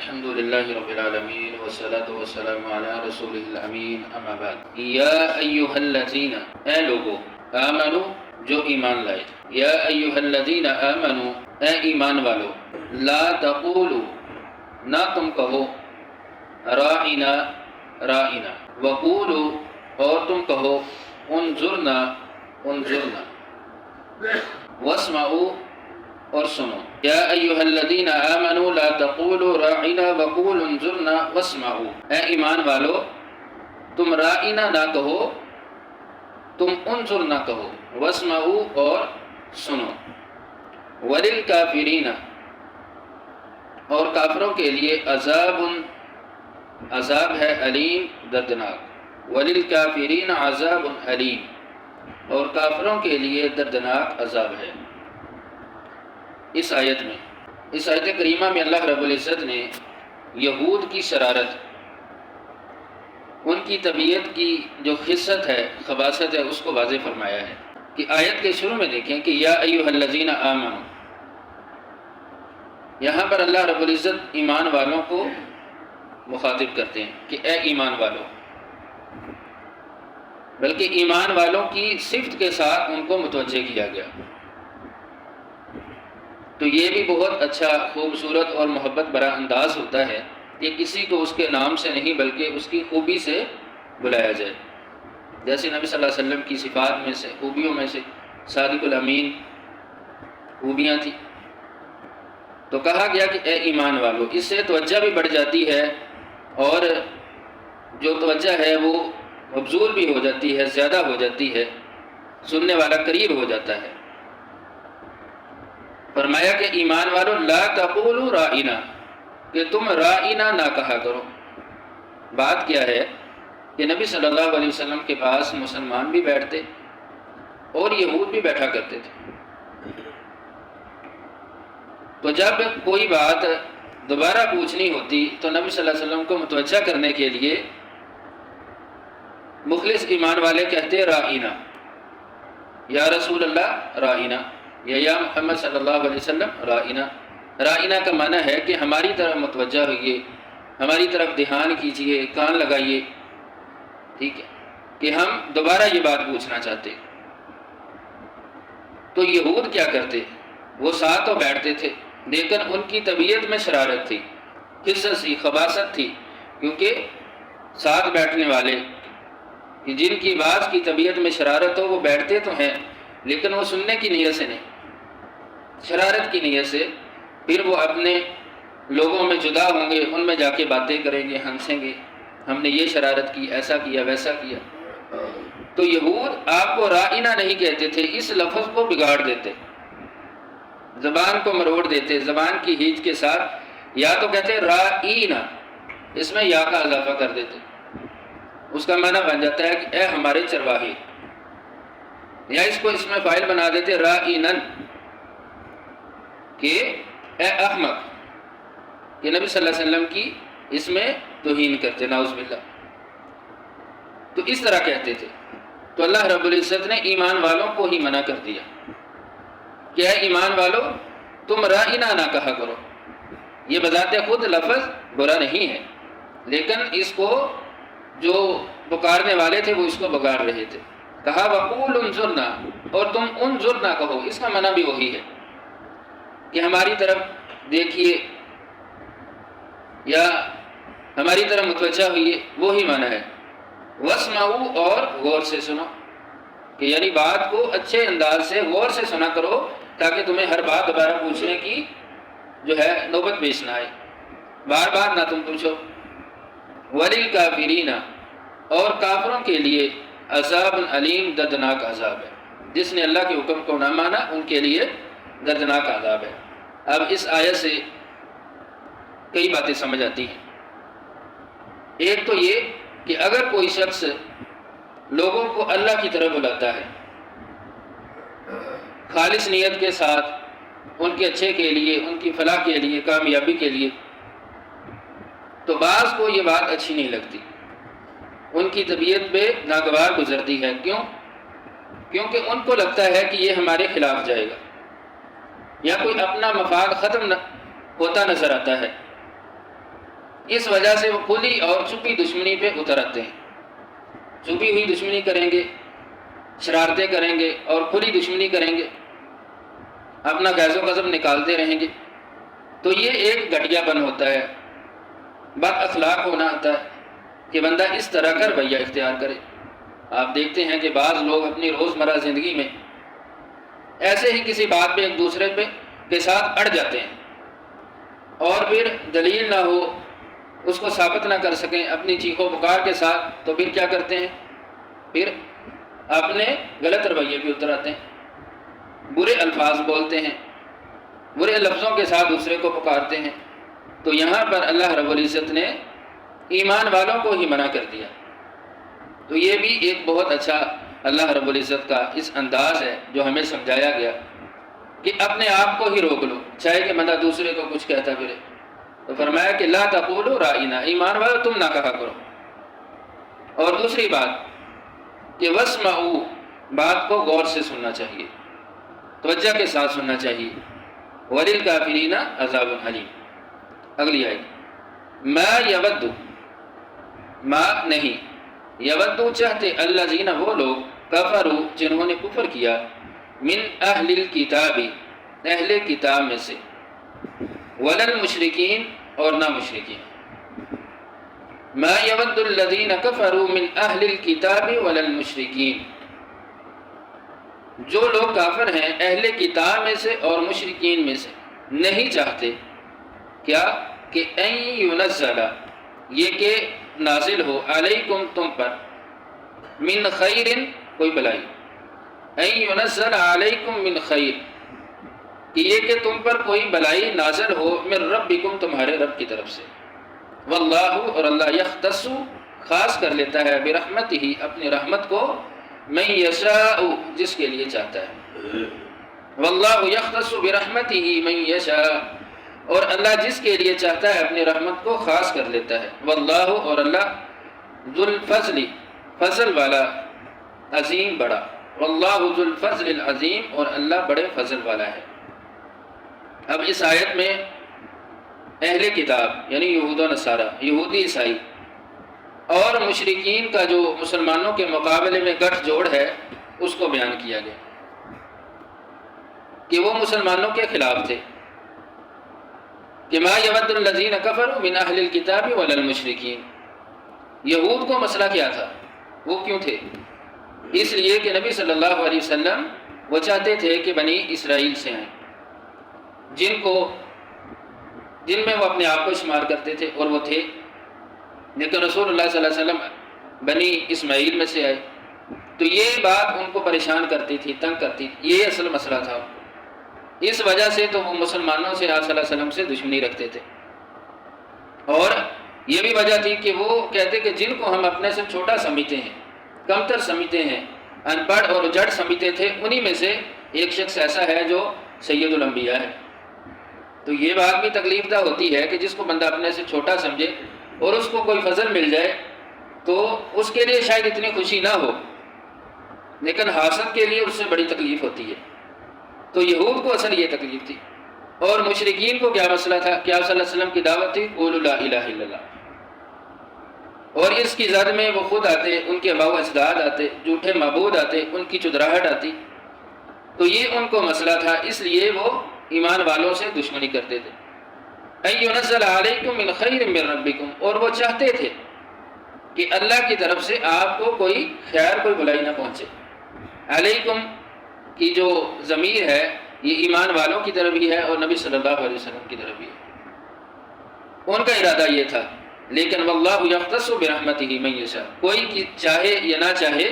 الحمد للہ رب العالمین والصلاة والسلام علی رسولہ الامین اما بعد یا ایہا الذین اے لوگو آمنو جو ایمان لائے یا ایہا الذین آمنو اے ایمان والو لا تقولو نہ تم کہو راعنا راعنا وقولو اور تم کہو انظرنا انظرنا واسمعوا اور سنو یا ایہا الذین آمنوا لا تقولوا راعنا وقولوا انظرنا واسمعوا اے ایمان والو تم راعنا نہ کہو تم انظر نہ کہو واسمعوا اور سنو وللکافرین اور کافروں کے لیے عذاب ہے علیم دردناک وللکافرین عذاب علیم اور کافروں کے لیے دردناک عذاب ہے۔ اس آیت کریمہ میں اللہ رب العزت نے یہود کی شرارت، ان کی طبیعت کی جو خست ہے، خباثت ہے، اس کو واضح فرمایا ہے کہ آیت کے شروع میں دیکھیں کہ یا ایھا الذین آمنوا، یہاں پر اللہ رب العزت ایمان والوں کو مخاطب کرتے ہیں کہ اے ایمان والوں، بلکہ ایمان والوں کی صفت کے ساتھ ان کو متوجہ کیا گیا۔ تو یہ بھی بہت اچھا، خوبصورت اور محبت بھرا انداز ہوتا ہے کہ کسی کو اس کے نام سے نہیں بلکہ اس کی خوبی سے بلایا جائے۔ جیسے نبی صلی اللہ علیہ وسلم کی صفات میں سے، خوبیوں میں سے صادق الامین خوبیاں تھیں، تو کہا گیا کہ اے ایمان والو، اس سے توجہ بھی بڑھ جاتی ہے اور جو توجہ ہے وہ مبذول بھی ہو جاتی ہے، زیادہ ہو جاتی ہے، سننے والا قریب ہو جاتا ہے۔ فرمایا کہ ایمان والو لا تقولوا راعنا، کہ تم راعنا نہ کہا کرو۔ بات کیا ہے کہ نبی صلی اللہ علیہ وسلم کے پاس مسلمان بھی بیٹھتے اور یہود بھی بیٹھا کرتے تھے، تو جب کوئی بات دوبارہ پوچھنی ہوتی تو نبی صلی اللہ علیہ وسلم کو متوجہ کرنے کے لیے مخلص ایمان والے کہتے راعنا، یا رسول اللہ راعنا، یا محمد صلی اللہ علیہ وسلم راعنا۔ راعنا کا معنی ہے کہ ہماری طرف متوجہ ہوئیے، ہماری طرف دھیان کیجئے، کان لگائیے، ٹھیک ہے، کہ ہم دوبارہ یہ بات پوچھنا چاہتے۔ تو یہود کیا کرتے؟ وہ ساتھ تو بیٹھتے تھے لیکن ان کی طبیعت میں شرارت تھی، خست تھی، خباثت تھی، کیونکہ ساتھ بیٹھنے والے کہ جن کی بعض کی طبیعت میں شرارت ہو وہ بیٹھتے تو ہیں لیکن وہ سننے کی نیت سے نہیں، شرارت کی نیت سے، پھر وہ اپنے لوگوں میں جدا ہوں گے، ان میں جا کے باتیں کریں گے، ہنسیں گے، ہم نے یہ شرارت کی، ایسا کیا، ویسا کیا۔ تو یہود آپ کو راعنا نہیں کہتے تھے، اس لفظ کو بگاڑ دیتے، زبان کو مروڑ دیتے، زبان کی ہیج کے ساتھ یا تو کہتے راعینا، اس میں یا کا اضافہ کر دیتے، اس کا معنی بن جاتا ہے کہ اے ہمارے چرواہے، یا اس کو اس میں فاعل بنا دیتے راعینن، کہ اے احمق، کہ نبی صلی اللہ علیہ وسلم کی اس میں توہین کرتے، نعوذ باللہ، تو اس طرح کہتے تھے۔ تو اللہ رب العزت نے ایمان والوں کو ہی منع کر دیا کہ اے ایمان والو تم راعنا نہ کہا کرو۔ یہ بذات خود لفظ برا نہیں ہے لیکن اس کو جو پکارنے والے تھے وہ اس کو بگاڑ رہے تھے۔ کہا وقول انظرنا، اور تم انظرنا کہو، اس کا معنی بھی وہی ہے کہ ہماری طرف دیکھیے یا ہماری طرف متوجہ ہوئیے، وہی معنی ہے۔ واسمعوا، اور غور سے سنو، کہ یعنی بات کو اچھے انداز سے غور سے سنا کرو تاکہ تمہیں ہر بات دوبارہ پوچھنے کی جو ہے نوبت پیش نہ آئے، بار بار نہ تم پوچھو۔ وللکافرین، اور کافروں کے لیے عذاب علیم، دردناک عذاب ہے۔ جس نے اللہ کے حکم کو نہ مانا ان کے لیے دردناک عذاب ہے۔ اب اس آیت سے کئی باتیں سمجھ آتی ہیں۔ ایک تو یہ کہ اگر کوئی شخص لوگوں کو اللہ کی طرف بلاتا ہے خالص نیت کے ساتھ، ان کے اچھے کے لیے، ان کی فلاح کے لیے، کامیابی کے لیے، تو بعض کو یہ بات اچھی نہیں لگتی، ان کی طبیعت پہ ناگوار گزرتی ہے۔ کیوں؟ کیونکہ ان کو لگتا ہے کہ یہ ہمارے خلاف جائے گا، یا کوئی اپنا مفاد ختم ہوتا نظر آتا ہے، اس وجہ سے وہ کھلی اور چھپی دشمنی پہ اتر آتے ہیں. چھپی ہوئی دشمنی کریں گے، شرارتیں کریں گے اور کھلی دشمنی کریں گے، اپنا غیظ و غضب نکالتے رہیں گے. تو یہ ایک گھٹیا پن ہوتا ہے، بد اخلاق ہونا ہوتا ہے کہ بندہ اس طرح کا رویہ اختیار کرے. آپ دیکھتے ہیں کہ بعض لوگ اپنی روزمرہ زندگی میں ایسے ہی کسی بات پہ ایک دوسرے کے ساتھ اڑ جاتے ہیں اور پھر دلیل نہ ہو، اس کو ثابت نہ کر سکیں اپنی چیخ و پکار کے ساتھ، تو پھر کیا کرتے ہیں؟ پھر اپنے غلط رویے پہ اتر آتے ہیں، برے الفاظ بولتے ہیں، برے لفظوں کے ساتھ دوسرے کو پکارتے ہیں. تو یہاں پر اللہ رب العزت نے ایمان والوں کو ہی منع کر دیا. تو یہ بھی ایک بہت اچھا اللہ رب العزت کا اس انداز ہے جو ہمیں سمجھایا گیا کہ اپنے آپ کو ہی روک لو، چاہے کہ بندہ دوسرے کو کچھ کہتا پھرے. تو فرمایا کہ لا تقولوا رائنا، ایمان والو تم نہ کہا کرو. اور دوسری بات کہ واسمعوا، بات کو غور سے سننا چاہیے، توجہ کے ساتھ سننا چاہیے. وللکافرین عذاب علیم. اگلی آیت، ما یود، ما نہیں، یود چاہتے، الذین وہ لوگ، کفروا جنہوں نے کفر کیا، من اہل الکتاب اہل کتاب میں سے، وللمشرکین اور نہ مشرکین. ما یود الذین کفروا من اہل الکتاب وللمشرکین، جو لوگ کافر ہیں اہل کتاب میں سے اور مشرکین میں سے نہیں چاہتے کیا کہ ان ینزل، یہ کہ نازل ہو، علیکم تم پر، من خیر کوئی بلائی، ان ینزل علیکم من خیر، کہ یہ کہ تم پر کوئی بلائی نازل ہو، من ربکم تمہارے رب کی طرف سے. واللہ اور اللہ، یختص خاص کر لیتا ہے، برحمتہ اپنی رحمت کو، من یشاء جس کے لیے چاہتا ہے. واللہ یختص برحمتہ من یشاء، اور اللہ جس کے لیے چاہتا ہے اپنی رحمت کو خاص کر لیتا ہے. واللہ اور اللہ، ذو الفضل فضل والا، عظیم بڑا. واللہ ذو الفضل العظیم، اور اللہ بڑے فضل والا ہے. اب اس آیت میں اہل کتاب یعنی یہود و نصارہ، یہودی عیسائی اور مشرکین کا جو مسلمانوں کے مقابلے میں گٹھ جوڑ ہے اس کو بیان کیا گیا کہ وہ مسلمانوں کے خلاف تھے. کہ ما یود الذین کفروا من اہل الکتاب وللمشرکین. یہود کو مسئلہ کیا تھا؟ وہ کیوں تھے؟ اس لیے کہ نبی صلی اللہ علیہ وسلم وہ چاہتے تھے کہ بنی اسرائیل سے آئیں، جن میں وہ اپنے آپ کو شمار کرتے تھے، اور وہ تھے. لیکن رسول اللہ صلی اللہ علیہ وسلم بنی اسماعیل میں سے آئے، تو یہ بات ان کو پریشان کرتی تھی، تنگ کرتی تھی. یہ اصل مسئلہ تھا. اس وجہ سے تو وہ مسلمانوں سے آپ صلی اللہ علیہ وسلم سے دشمنی رکھتے تھے. اور یہ بھی وجہ تھی کہ وہ کہتے کہ جن کو ہم اپنے سے چھوٹا سمجھتے ہیں، کمتر سمجھتے ہیں، ان پڑھ اور جڑ سمجھتے تھے، انہی میں سے ایک شخص ایسا ہے جو سید الانبیاء ہے. تو یہ بات بھی تکلیف دہ ہوتی ہے کہ جس کو بندہ اپنے سے چھوٹا سمجھے اور اس کو کوئی فضل مل جائے تو اس کے لیے شاید اتنی خوشی نہ ہو، لیکن حاسد کے لیے اس سے بڑی تکلیف ہوتی ہے. تو یہود کو اصل یہ تکلیف تھی. اور مشرکین کو کیا مسئلہ تھا؟ کہ آپ صلی اللہ علیہ وسلم کی دعوت تھی قولوا لا الہ الا اللہ، اور اس کی زد میں وہ خود آتے، ان کے اباء و اجداد آتے، جھوٹے معبود آتے، ان کی چدراہٹ آتی. تو یہ ان کو مسئلہ تھا، اس لیے وہ ایمان والوں سے دشمنی کرتے تھے. ان ینزل علیکم من خیر من ربکم، اور وہ چاہتے تھے کہ اللہ کی طرف سے آپ کو کوئی خیر، کوئی بلائی نہ پہنچے. علیکم کی جو ضمیر ہے یہ ایمان والوں کی طرف بھی ہے اور نبی صلی اللہ علیہ وسلم کی طرف بھی ہے. ان کا ارادہ یہ تھا. لیکن واللہ یختص برحمتہ من یشاء، کوئی چاہے یا نہ چاہے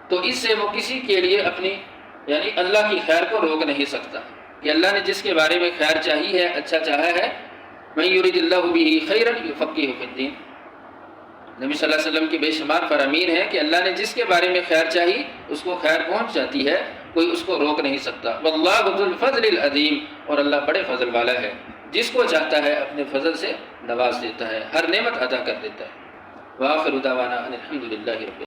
تو اس سے وہ کسی کے لیے اپنی یعنی اللہ کی خیر کو روک نہیں سکتا. کہ اللہ نے جس کے بارے میں خیر چاہی ہے، اچھا چاہا ہے، من یرید اللہ بہ خیرا یفقہہ فی الدین. نبی صلی اللہ علیہ وسلم کی بے شمار فرامین ہے کہ اللہ نے جس کے بارے میں خیر چاہی اس کو خیر پہنچ جاتی ہے، کوئی اس کو روک نہیں سکتا. واللہ ذو الفضل العظیم، اور اللہ بڑے فضل والا ہے، جس کو چاہتا ہے اپنے فضل سے نواز دیتا ہے، ہر نعمت عطا کر دیتا ہے. وآخر دعوانا ان الحمد للہ رب